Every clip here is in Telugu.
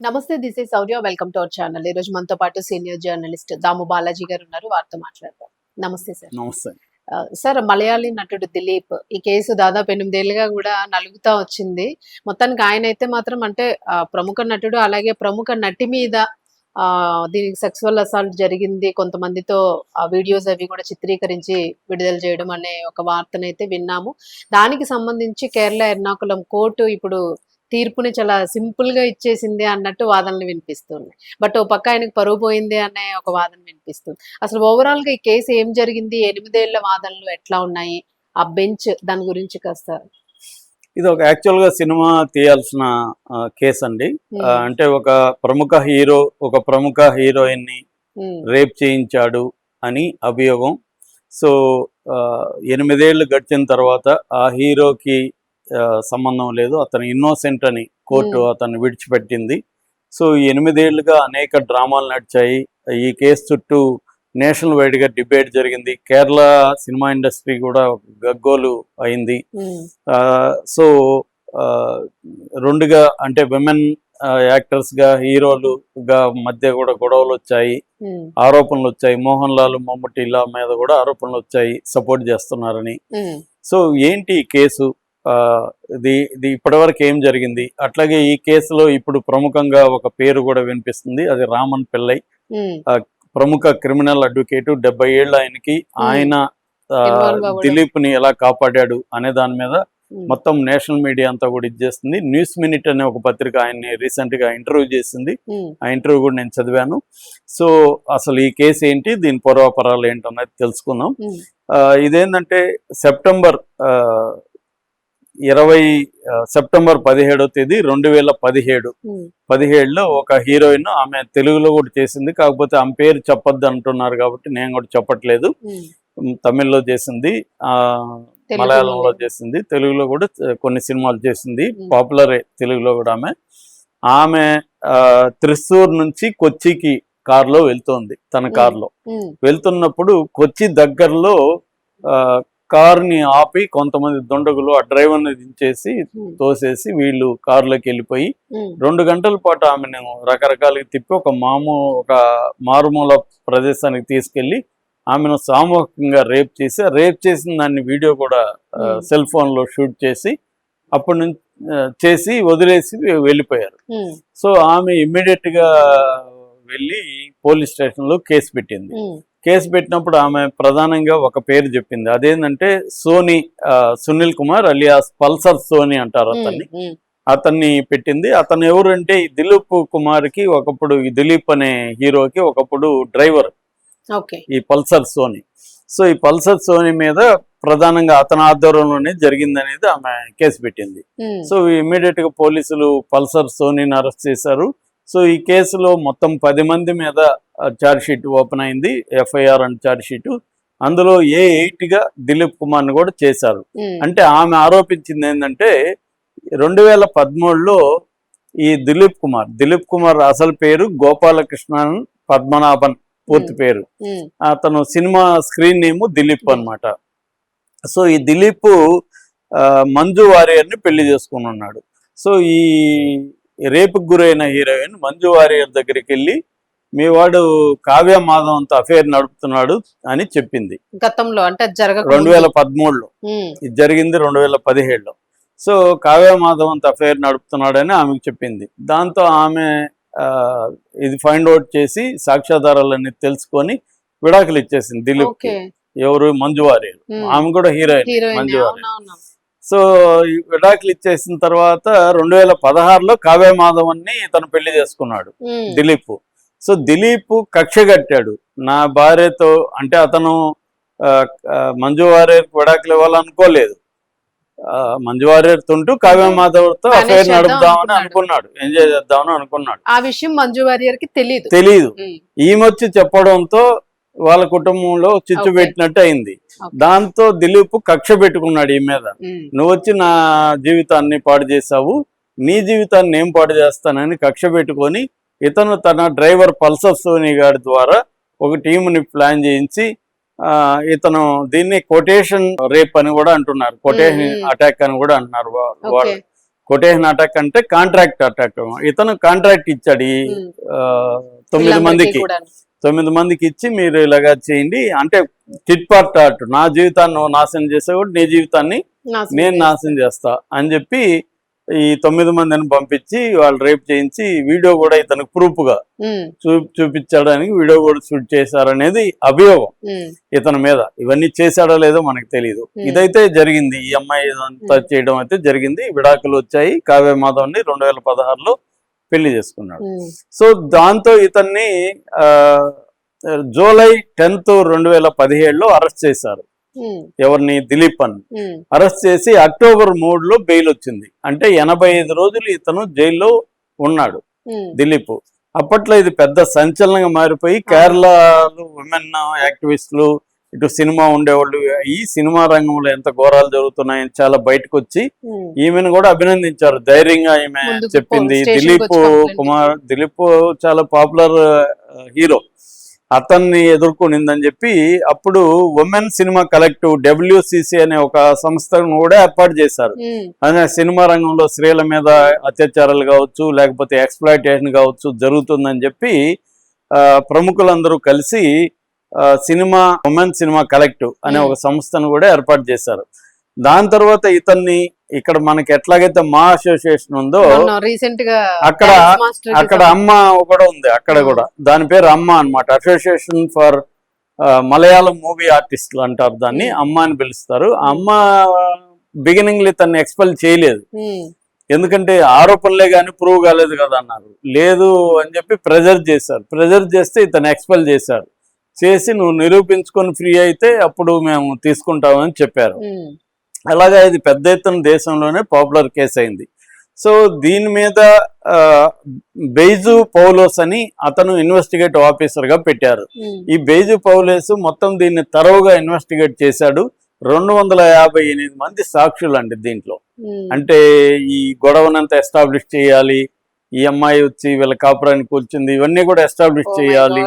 నమస్తే. This is Shaurya. Welcome to our channel. ఈ రోజు మనతో పాటు సీనియర్ జర్నలిస్ట్ దాము బాలాజీ గారు ఉన్నారు. వారితో మాట్లాడదాం. నమస్తే సార్. నమస్తే. సార్, మలయాళీ నటుడు దిలీప్ ఈ కేసు దాదాపు 8 ఏళ్లుగా కూడా నలుగుతా వచ్చింది. మొత్తానికి ఆయన అయితే మాత్రం అంటే ప్రముఖ నటుడు, అలాగే ప్రముఖ నటి మీద దీనికి సెక్సువల్ అసాల్ట్ జరిగింది, కొంతమందితో ఆ వీడియోస్ అవి కూడా చిత్రీకరించి విడుదల చేయడం అనే ఒక వార్తనైతే విన్నాము. దానికి సంబంధించి కేరళ ఎర్నాకుళం కోర్టు ఇప్పుడు తీర్పుని చాలా సింపుల్ గా ఇచ్చేసింది అన్నట్టు వాదనలు వినిపిస్తున్నాయి. బట్ ఓ పక్క ఆయనకు పరువు పోయింది అనే ఒక వాదన వినిపిస్తుంది. అసలు ఓవరాల్ గా ఈ కేసు ఏం జరిగింది, 8 ఏళ్ల వాదనలు ఎట్లా ఉన్నాయి, ఆ బెంచ్ దాని గురించి కాస్త. ఇది ఒక యాక్చువల్ గా సినిమా తీయాల్సిన కేసు అండి. అంటే ఒక ప్రముఖ హీరో ఒక ప్రముఖ హీరోయిన్ ని రేప్ చేయించాడు అని అభియోగం. సో 8 ఏళ్ళు గడిచిన తర్వాత ఆ హీరోకి సంబంధం లేదు, అతను ఇన్నోసెంట్ అని కోర్టు అతన్ని విడిచిపెట్టింది. సో 8 ఏళ్ళుగా అనేక డ్రామాలు నడిచాయి. ఈ కేసు చుట్టూ నేషనల్ వైడ్ గా డిబేట్ జరిగింది. కేరళ సినిమా ఇండస్ట్రీ కూడా గగ్గోలు అయింది. సో రెండుగా అంటే విమెన్ యాక్టర్స్ గా హీరోలుగా మధ్య కూడా గొడవలు వచ్చాయి, ఆరోపణలు వచ్చాయి. మోహన్ లాల్ మమ్ముట్టిల మీద కూడా ఆరోపణలు వచ్చాయి, సపోర్ట్ చేస్తున్నారని. సో ఏంటి ఈ కేసు, ఇది ఇప్పటివరకు ఏం జరిగింది, అట్లాగే ఈ కేసులో ఇప్పుడు ప్రముఖంగా ఒక పేరు కూడా వినిపిస్తుంది, అది రామన్ పిల్లై. ప్రముఖ క్రిమినల్ అడ్వకేటు, 70 ఏళ్ళు ఆయనకి. ఆయన దిలీప్ ని ఎలా కాపాడాడు అనే దాని మీద మొత్తం నేషనల్ మీడియా అంతా కూడా ఇచ్చేస్తుంది. న్యూస్ మినిట్ అనే ఒక పత్రిక ఆయన్ని రీసెంట్ గా ఇంటర్వ్యూ చేసింది. ఆ ఇంటర్వ్యూ కూడా నేను చదివాను. సో అసలు ఈ కేసు ఏంటి, దీని పూర్వాపరాలు ఏంటన్నది తెలుసుకుందాం. ఇదేంటంటే సెప్టెంబర్ 17వ తేదీ 2017లో ఒక హీరోయిన్, ఆమె తెలుగులో కూడా చేసింది, కాకపోతే ఆమె పేరు చెప్పొద్దు అంటున్నారు కాబట్టి నేను కూడా చెప్పట్లేదు. తమిళ్లో చేసింది, మలయాళంలో చేసింది, తెలుగులో కూడా కొన్ని సినిమాలు చేసింది, పాపులరే తెలుగులో కూడా. ఆమె త్రిశూర్ నుంచి కొచ్చికి కారులో వెళ్తోంది. తన కారులో వెళ్తున్నప్పుడు కొచ్చి దగ్గరలో కారుని ఆపి కొంతమంది దుండగులు ఆ డ్రైవర్ని దించేసి తోసేసి వీళ్ళు కారులోకి వెళ్ళిపోయి 2 గంటల పాటు ఆమెను రకరకాలుగా తిప్పి ఒక మారుమూల ప్రదేశానికి తీసుకెళ్లి ఆమెను సామూహికంగా రేప్ చేసిన దాన్ని వీడియో కూడా సెల్ ఫోన్ లో షూట్ చేసి అప్పటి నుంచి చేసి వదిలేసి వెళ్ళిపోయారు. సో ఆమె ఇమ్మీడియట్ గా వెళ్ళి పోలీస్ స్టేషన్ లో కేసు పెట్టింది. కేసు పెట్టినప్పుడు ఆమె ప్రధానంగా ఒక పేరు చెప్పింది, అదేంటంటే సునీల్ కుమార్ అలియాస్ పల్సర్ సోని అంటారు అతన్ని పెట్టింది. అతను ఎవరంటే ఈ దిలీప్ కుమార్ కి ఒకప్పుడు, ఈ దిలీప్ అనే హీరోకి ఒకప్పుడు డ్రైవర్ ఈ పల్సర్ సోని. సో ఈ పల్సర్ సోని మీద ప్రధానంగా అతని ఆధ్వర్యంలోనే జరిగిందనేది ఆమె కేసు పెట్టింది. సో ఇమ్మీడియట్ గా పోలీసులు పల్సర్ సోనిని అరెస్ట్ చేశారు. సో ఈ కేసులో మొత్తం 10 మంది మీద ఛార్జ్ షీట్ ఓపెన్ అయింది, ఎఫ్ఐఆర్ అండ్ ఛార్జ్ షీట్. అందులో A8 గా దిలీప్ కుమార్ ని కూడా చేశారు. అంటే ఆమె ఆరోపించింది ఏంటంటే 2013లో ఈ దిలీప్ కుమార్ అసలు పేరు గోపాలకృష్ణన్ పద్మనాభన్, పూర్తి పేరు. అతను సినిమా స్క్రీన్ నేమ్ దిలీప్ అన్నమాట. సో ఈ దిలీప్ మంజు వారియర్ ని పెళ్లి చేసుకుని ఉన్నాడు. సో ఈ రేపుకు గురైన హీరోయిన్ మంజు వారియర్ దగ్గరికి వెళ్ళి మీ వాడు కావ్య మాధవంతో అఫేర్ నడుపుతున్నాడు అని చెప్పింది. గతంలో అంటే 2013లో, ఇది జరిగింది 2017లో. సో కావ్య మాధవంతో అఫేర్ నడుపుతున్నాడని ఆమెకు చెప్పింది. దాంతో ఆమె ఇది ఫైండ్ అవుట్ చేసి సాక్ష్యాధారాలన్నీ తెలుసుకొని విడాకులు ఇచ్చేసింది దిలీప్. ఎవరు? మంజు వారియర్. ఆమె కూడా హీరోయిన్ మంజు వారియర్. సో విడాకులు ఇచ్చేసిన తర్వాత 2016లో కావ్య మాధవన్ని తను పెళ్లి చేసుకున్నాడు దిలీప్. సో దిలీప్ కక్ష కట్టాడు నా భార్యతో, అంటే అతను మంజు వారియర్ విడాకులు ఇవ్వాలనుకోలేదు. మంజు వారియర్ తుంటూ కావ్య మాధవ్తో అఫైర్ నడుపుదామని అనుకున్నాడు, ఎంజాయ్ చేద్దామని అనుకున్నాడు. ఆ విషయం మంజు వారియర్ కి తెలీదు. ఈమె చెప్పడంతో వాళ్ళ కుటుంబంలో చిచ్చు పెట్టినట్టు అయింది. దాంతో దిలీప్ కక్ష పెట్టుకున్నాడు ఈ మీద, నువ్వు వచ్చి నా జీవితాన్ని పాడు చేసావు, నీ జీవితాన్ని నేను పాడు చేస్తానని కక్ష పెట్టుకొని ఇతను తన డ్రైవర్ పల్సర్ సోని గారి ద్వారా ఒక టీంని ప్లాన్ చేయించి ఇతను దీన్ని కొటేషన్ రేప్ అని కూడా అంటున్నారు, కొటేషన్ అటాక్ అని కూడా అంటున్నారు. కొటేషన్ అటాక్ అంటే కాంట్రాక్ట్ అటాక్. ఇతను కాంట్రాక్ట్ ఇచ్చాడు ఈ ఉమ్. 9 వీళ్ళందరికీ మందికి. కూడా 9 మందికి ఇచ్చి మీరు ఇలాగా చేయండి అంటే టిట్ పార్ట్ టాట్, నా జీవితాన్ని నువ్వు నాశనం చేసేవాడు, నీ జీవితాన్ని నేను నాశనం చేస్తా అని చెప్పి ఈ 9 మందిని పంపించి వాళ్ళు రేప్ చేయించి వీడియో కూడా ఇతనికి ప్రూఫ్ గా చూపించడానికి వీడియో కూడా షూట్ చేశారనేది అభియోగం ఇతని మీద. ఇవన్నీ చేశాడో లేదో మనకు తెలియదు. ఇదైతే జరిగింది, ఈ అమ్మాయి అంతా చేయడం అయితే జరిగింది. విడాకులు వచ్చాయి. కావ్య మాధవ్ని 2016లో పెళ్లి చేసుకున్నాడు. సో దాంతో ఇతన్ని జూలై 10, 2017లో అరెస్ట్ చేశారు. ఎవరిని? దిలీప్ అని అరెస్ట్ చేసి అక్టోబర్ 3లో బెయిల్ వచ్చింది. అంటే 85 రోజులు ఇతను జైల్లో ఉన్నాడు దిలీప్. అప్పట్లో ఇది పెద్ద సంచలనంగా మారిపోయి కేరళలో విమెన్ యాక్టివిస్టులు, ఇటు సినిమా ఉండేవాళ్ళు ఈ సినిమా రంగంలో ఎంత ఘోరాలు జరుగుతున్నాయని చాలా బయటకు వచ్చి ఈమెను కూడా అభినందించారు. ధైర్యంగా ఈమె చెప్పింది. దిలీప్ చాలా పాపులర్ హీరో, అతన్ని ఎదుర్కొనిందని చెప్పి అప్పుడు ఉమెన్ సినిమా కలెక్టివ్ WCC అనే ఒక సంస్థను కూడా ఏర్పాటు చేశారు. అదే సినిమా రంగంలో స్త్రీల మీద అత్యాచారాలు కావచ్చు, లేకపోతే ఎక్స్‌ప్లాయిటేషన్ కావచ్చు జరుగుతుందని చెప్పి ప్రముఖులందరూ కలిసి ఉమెన్ సినిమా కలెక్టివ్ అనే ఒక సంస్థను కూడా ఏర్పాటు చేశారు. దాని తర్వాత ఇతన్ని ఇక్కడ మనకి ఎట్లాగైతే మా అసోసియేషన్ ఉందో రీసెంట్ గా అక్కడ అమ్మ కూడా ఉంది. అక్కడ కూడా దాని పేరు అమ్మ అన్నమాట. అసోసియేషన్ ఫర్ మలయాళం మూవీ ఆర్టిస్టులు అంటారు దాన్ని, అమ్మ అని పిలుస్తారు. అమ్మ బిగినింగ్ లో ఇతన్ని ఎక్స్పెల్ చేయలేదు, ఎందుకంటే ఆరోపణలే కానీ ప్రూవ్ కాలేదు కదా అన్నారు. లేదు అని చెప్పి ప్రెజర్ చేశారు. ప్రెజర్ చేస్తే ఇతను ఎక్స్పెల్ చేశారు. చేసి నువ్వు నిరూపించుకొని ఫ్రీ అయితే అప్పుడు మేము తీసుకుంటామని చెప్పారు. అలాగా ఇది పెద్ద ఎత్తున దేశంలోనే పాపులర్ కేసు అయింది. సో దీని మీద బెయిజు పౌలోస్ అని అతను ఇన్వెస్టిగేటివ్ ఆఫీసర్ గా పెట్టారు. ఈ బెయిజు పౌలోస్ మొత్తం దీన్ని తరోగా ఇన్వెస్టిగేట్ చేశాడు. 258 మంది సాక్షులు అండి దీంట్లో. అంటే ఈ గొడవనంతా ఎస్టాబ్లిష్ చేయాలి, ఈ అమ్మాయి వచ్చి వీళ్ళ కాపురాన్ని కూర్చుంది, ఇవన్నీ కూడా ఎస్టాబ్లిష్ చేయాలి.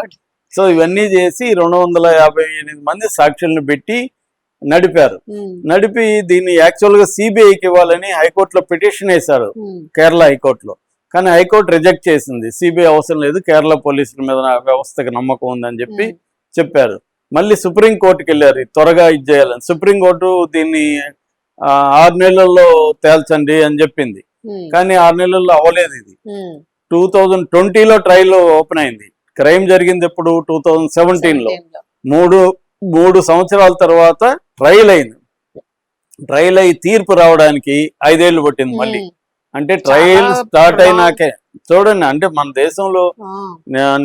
సో ఇవన్నీ చేసి 258 మంది సాక్షులను పెట్టి నడిపారు. నడిపి దీన్ని యాక్చువల్ గా సిబిఐకి ఇవ్వాలని హైకోర్టులో పిటిషన్ వేశారు, కేరళ హైకోర్టులో. కానీ హైకోర్టు రిజెక్ట్ చేసింది. సిబిఐ అవసరం లేదు, కేరళ పోలీసుల మీద వ్యవస్థకు నమ్మకం ఉందని చెప్పి చెప్పారు. మళ్ళీ సుప్రీంకోర్టుకి వెళ్ళారు త్వరగా ఇది చేయాలని. సుప్రీంకోర్టు దీన్ని 6 నెలల్లో తేల్చండి అని చెప్పింది. కానీ 6 నెలల్లో అవ్వలేదు. ఇది 2020లో ట్రయల్ ఓపెన్ అయింది. క్రైమ్ జరిగింది ఎప్పుడు? 2017లో. మూడు సంవత్సరాల తర్వాత ట్రయల్ అయింది. ట్రయల్ అయ్యి తీర్పు రావడానికి 5 ఏళ్ళు పట్టింది మళ్ళీ. అంటే ట్రయల్ స్టార్ట్ అయినాకే చూడండి, అంటే మన దేశంలో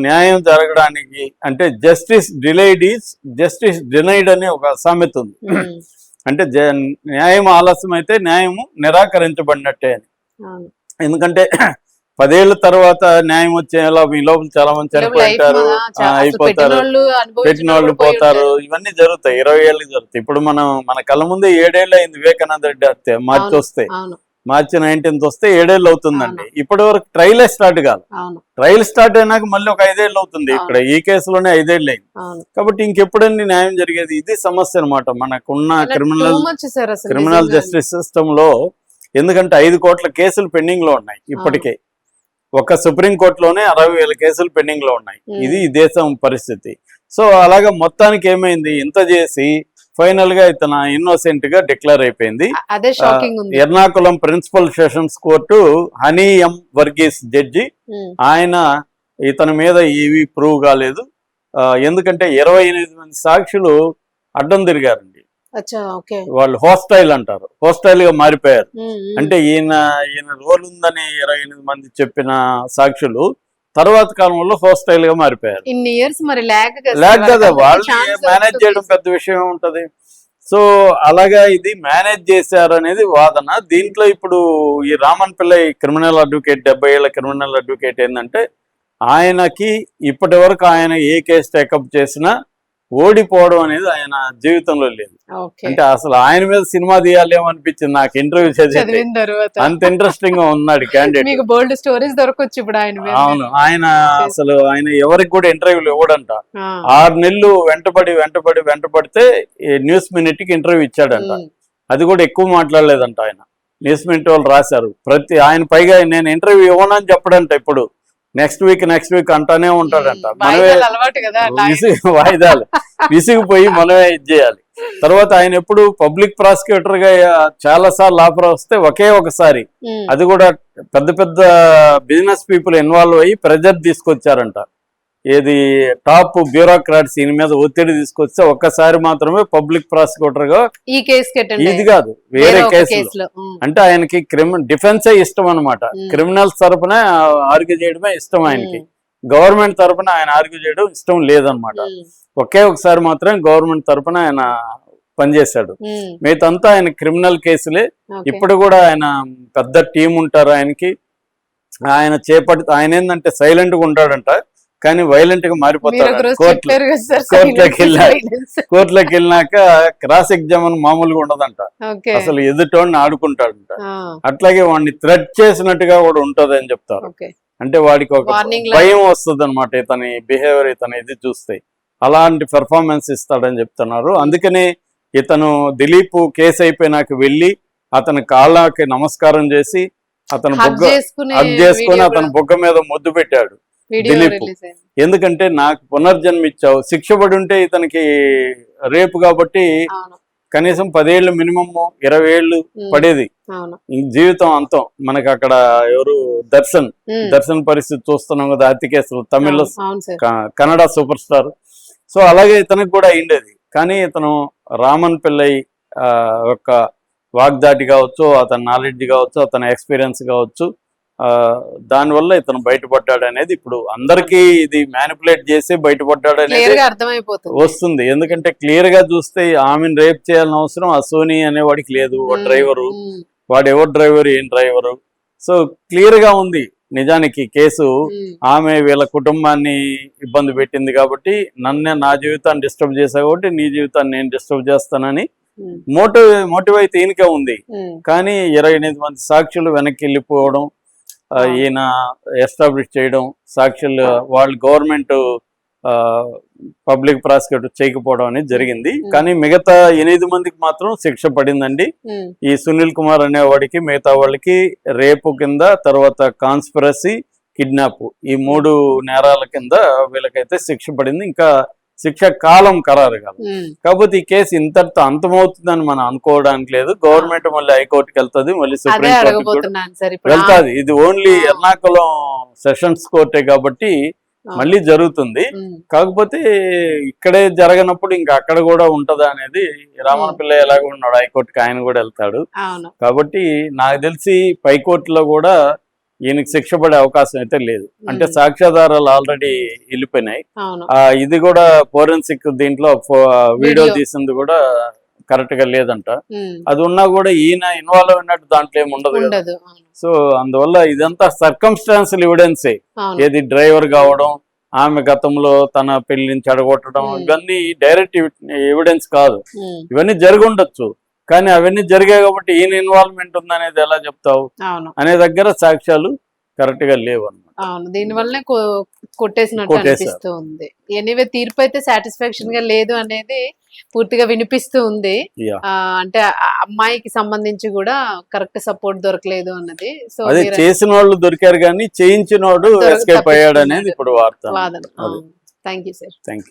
న్యాయం జరగడానికి అంటే justice delayed is justice denied అనే ఒక సామెత ఉంది. అంటే న్యాయం ఆలస్యం అయితే న్యాయము నిరాకరించబడినట్టే అని. ఎందుకంటే 10 ఏళ్ల తర్వాత న్యాయం వచ్చేలా ఈ లోపల చాలా మంది చనిపోతారు, అయిపోతారు, పెట్టిన వాళ్ళు పోతారు, ఇవన్నీ జరుగుతాయి. 20 ఏళ్ళకి జరుగుతాయి. ఇప్పుడు మన కళ్ళ ముందే 7 ఏళ్ళు అయింది వివేకానంద రెడ్డి హత్య. మార్చి 19th వస్తే 7 ఏళ్ళు అవుతుందండి. ఇప్పటి వరకు ట్రయలే స్టార్ట్ కాదు. ట్రయల్ స్టార్ట్ అయినాక మళ్ళీ ఒక 5 ఏళ్ళు అవుతుంది. ఇక్కడ ఈ కేసులోనే 5 ఏళ్ళు అయింది. కాబట్టి ఇంకెప్పుడన్నీ న్యాయం జరిగేది? ఇది సమస్య అనమాట మనకున్న క్రిమినల్ జస్టిస్ సిస్టమ్ లో. ఎందుకంటే 5 కోట్ల కేసులు పెండింగ్ లో ఉన్నాయి ఇప్పటికే. ఒక సుప్రీంకోర్టులోనే 60,000 కేసులు పెండింగ్ లో ఉన్నాయి. ఇది ఈ దేశం పరిస్థితి. సో అలాగా మొత్తానికి ఏమైంది, ఇంత చేసి ఫైనల్ గా ఇతను ఇన్నోసెంట్ గా డిక్లేర్ అయిపోయింది. Ernakulam principal sessions court Honey M Varghese judge, ఆయన ఇతని మీద ఏవి ప్రూవ్ కాలేదు. ఎందుకంటే 28 మంది సాక్షులు అడ్డం తిరిగారండి. వాళ్ళు హోస్టైల్ అంటారు, హోస్టైల్ గా మారిపోయారు. అంటే ఈయన రోల్ ఉందని 28 మంది చెప్పిన సాక్షులు తర్వాత కాలంలో హోస్టైల్ గా మారిపోయారు. లాగ్ కదా, వాళ్ళు మేనేజ్ చేయడం పెద్ద విషయం ఉంటది. సో అలాగా ఇది మేనేజ్ చేశారు అనేది వాదన. దీంట్లో ఇప్పుడు ఈ రామన్ పిల్లై క్రిమినల్ అడ్వకేట్, 70 ఏళ్ల క్రిమినల్ అడ్వకేట్ ఏంటంటే, ఆయనకి ఇప్పటి వరకు ఆయన ఏ కేసు టేకప్ చేసినా ఓడిపోవడం అనేది ఆయన జీవితంలో లేదు. అంటే అసలు ఆయన మీద సినిమా తీయాలేమో అనిపించింది నాకు ఇంటర్వ్యూ చదివిన తర్వాత. అంత ఇంట్రెస్టింగ్ గా ఉన్నాడు క్యాండిడేట్. బోల్డ్ స్టోరీస్ దొరకొచ్చు ఇప్పుడు ఆయన. అవును, ఆయన ఎవరికి కూడా ఇంటర్వ్యూలు ఇవ్వడంట. 6 నెలలు వెంటబడితే న్యూస్ మినిట్ కి ఇంటర్వ్యూ ఇచ్చాడంట. అది కూడా ఎక్కువ మాట్లాడలేదంట ఆయన. న్యూస్ మినిట్ వాళ్ళు రాశారు. ఆయన పైగా నేను ఇంటర్వ్యూ ఇవ్వనని చెప్పడంట, ఇప్పుడు నెక్స్ట్ వీక్ అంటానే ఉంటాడంట. మనమే వాయిదాలు అలవాటు కదా వాయిదాలు విసిగిపోయి మనమే ఇది చేయాలి. తర్వాత ఆయన ఎప్పుడు పబ్లిక్ ప్రాసిక్యూటర్ గా చాలా సార్లు ఆఫర్ వస్తే ఒకే ఒకసారి, అది కూడా పెద్ద పెద్ద బిజినెస్ పీపుల్ ఇన్వాల్వ్ అయ్యి ప్రెజర్ తీసుకొచ్చారంట. ఏది టాప్ బ్యూరోక్రాట్స్ ఈయన మీద ఒత్తిడి తీసుకొస్తే ఒక్కసారి మాత్రమే పబ్లిక్ ప్రాసిక్యూటర్ గా, ఈ కేసు ఇది కాదు వేరే కేసులో. అంటే ఆయనకి డిఫెన్సే ఇష్టం అనమాట. క్రిమినల్స్ తరపున ఆర్గ్యూ చేయడమే ఇష్టం ఆయనకి, గవర్నమెంట్ తరపున ఆయన ఆర్గ్యూ చేయడం ఇష్టం లేదనమాట. ఒకే ఒకసారి మాత్రం గవర్నమెంట్ తరపున ఆయన పనిచేశాడు. మిగతంతా ఆయన క్రిమినల్ కేసులే. ఇప్పుడు కూడా ఆయన పెద్ద టీం ఉంటారు ఆయనకి. ఆయన ఏంటంటే సైలెంట్ గా ఉంటాడంట, కానీ వైలెంట్ గా మారిపోతాడు. కోర్టులోకి వెళ్ళినాక క్రాస్ ఎగ్జామ్ మామూలుగా ఉండదంట, అసలు ఎదుటోడిని ఆడుకుంటాడంట. అట్లాగే వాడిని థ్రెట్ చేసినట్టుగా కూడా ఉంటది అని చెప్తారు. అంటే వాడికి ఒక భయం వస్తుంది అనమాట ఇతని బిహేవియర్, ఇతని ఇది చూస్తే. అలాంటి పెర్ఫార్మెన్స్ ఇస్తాడని చెప్తున్నారు. అందుకని ఇతను దిలీప్ కేసు అయిపోయినాక వెళ్ళి అతని కాళ్ళకి నమస్కారం చేసి అతను హగ్ చేసుకుని అతని బొగ్గ మీద ముద్దు పెట్టాడు దిలీప్. ఎందుకంటే నాకు పునర్జన్మ ఇచ్చావు, శిక్ష పడి ఉంటే ఇతనికి రేపు కాబట్టి కనీసం 10 ఏళ్ళు మినిమం 20 ఏళ్ళు పడేది, జీవితం అంతం. మనకి అక్కడ ఎవరు దర్శన్ పరిస్థితి చూస్తున్నాం కదా, హత్య కేసులు తమిళ్లో కన్నడ సూపర్ స్టార్. సో అలాగే ఇతనికి కూడా అయిండేది. కానీ ఇతను రామన్ పిల్లై యొక్క వాగ్దాటి కావచ్చు, అతని నాలెడ్జ్ కావచ్చు, అతని ఎక్స్పీరియన్స్ కావచ్చు, దానివల్ల ఇతను బయటపడ్డాడు అనేది ఇప్పుడు అందరికీ ఇది మ్యానిపులేట్ చేసి బయటపడ్డాడు అనేది వస్తుంది. ఎందుకంటే క్లియర్ గా చూస్తే ఆమెను రేప్ చేయాల్సిన అవసరం ఆ సోనీ అనేవాడికి లేదు. డ్రైవరు వాడు ఎవరు డ్రైవరు, ఏం డ్రైవరు. సో క్లియర్ గా ఉంది. నిజానికి కేసు ఆమె వీళ్ళ కుటుంబాన్ని ఇబ్బంది పెట్టింది కాబట్టి, నా జీవితాన్ని డిస్టర్బ్ చేశా కాబట్టి నీ జీవితాన్ని నేను డిస్టర్బ్ చేస్తానని మోటివ్ అయితే ఈయనకే ఉంది. కానీ 28 మంది సాక్షులు వెనక్కి వెళ్ళిపోవడం, ఈయన ఎస్టాబ్లిష్ చేయడం, సాక్షులు వాళ్ళు గవర్నమెంట్ పబ్లిక్ ప్రాసిక్యూటర్ చేయకపోవడం అనేది జరిగింది. కానీ మిగతా 8 మందికి మాత్రం శిక్ష పడిందండి. ఈ సునీల్ కుమార్ అనేవాడికి, మిగతా వాళ్ళకి రేపు కింద, తర్వాత కాన్స్పిరసీ, కిడ్నాప్, ఈ 3 నేరాల కింద వీళ్ళకైతే శిక్ష పడింది. ఇంకా శిక్ష కాలం ఖరారు కాదు. కాకపోతే ఈ కేసు ఇంతటితో అంతమవుతుందని మనం అనుకోవడానికి లేదు. గవర్నమెంట్ మళ్ళీ హైకోర్టుకి వెళ్తుంది, మళ్ళీ సుప్రీం కోర్టుకి వెళ్తాది. ఇది ఓన్లీ ఎర్నాకుళం సెషన్స్ కోర్టే కాబట్టి మళ్ళీ జరుగుతుంది. కాకపోతే ఇక్కడే జరగనప్పుడు ఇంకా అక్కడ కూడా ఉంటదా అనేది, రామన్ పిల్ల ఎలాగో ఉన్నాడు హైకోర్టుకి, ఆయన కూడా వెళ్తాడు. కాబట్టి నాకు తెలిసి పైకోర్టులో కూడా ఈయనకి శిక్ష పడే అవకాశం అయితే లేదు. అంటే సాక్ష్యాధారాలు ఆల్రెడీ వెళ్ళిపోయినాయి. ఇది కూడా ఫోరెన్సిక్ దీంట్లో వీడియో తీసింది కూడా కరెక్ట్ గా లేదంట. అది ఉన్నా కూడా ఈయన ఇన్వాల్వ్ అయినట్టు దాంట్లో ఏమి ఉండదు. సో అందువల్ల ఇదంతా సర్కమ్స్టాన్షియల్ ఎవిడెన్సే. ఏది డ్రైవర్ కావడం, ఆమె గతంలో తన పెళ్లిని చెడగొట్టడం, ఇవన్నీ డైరెక్ట్ ఎవిడెన్స్ కాదు. ఇవన్నీ జరిగి ఉండొచ్చు, కానీ అవన్నీ జరిగాయి కాబట్టి ఈయన ఇన్వాల్వ్మెంట్ ఉందనేది ఎలా చెప్తావు అనే దగ్గర సాక్ష్యాలు కరెక్ట్ గా లేవు అన్నమాట. అవును, దీని వల్లనే కొట్టేసినట్టు అనిపిస్తూ ఉంది. ఎనీవే తీర్పు అయితే సాటిస్ఫాక్షన్ గా లేదు అనేది పూర్తిగా వినిపిస్తూ ఉంది. అంటే అమ్మాయికి సంబంధించి కూడా కరెక్ట్ సపోర్ట్ దొరకలేదు అన్నది. సో చేసిన వాళ్ళు దొరికారు కానీ చేయించిన వాడు ఎస్కేప్ అయ్యాడు అనేది ఇప్పుడు వార్త. Thank you sir. Thank you.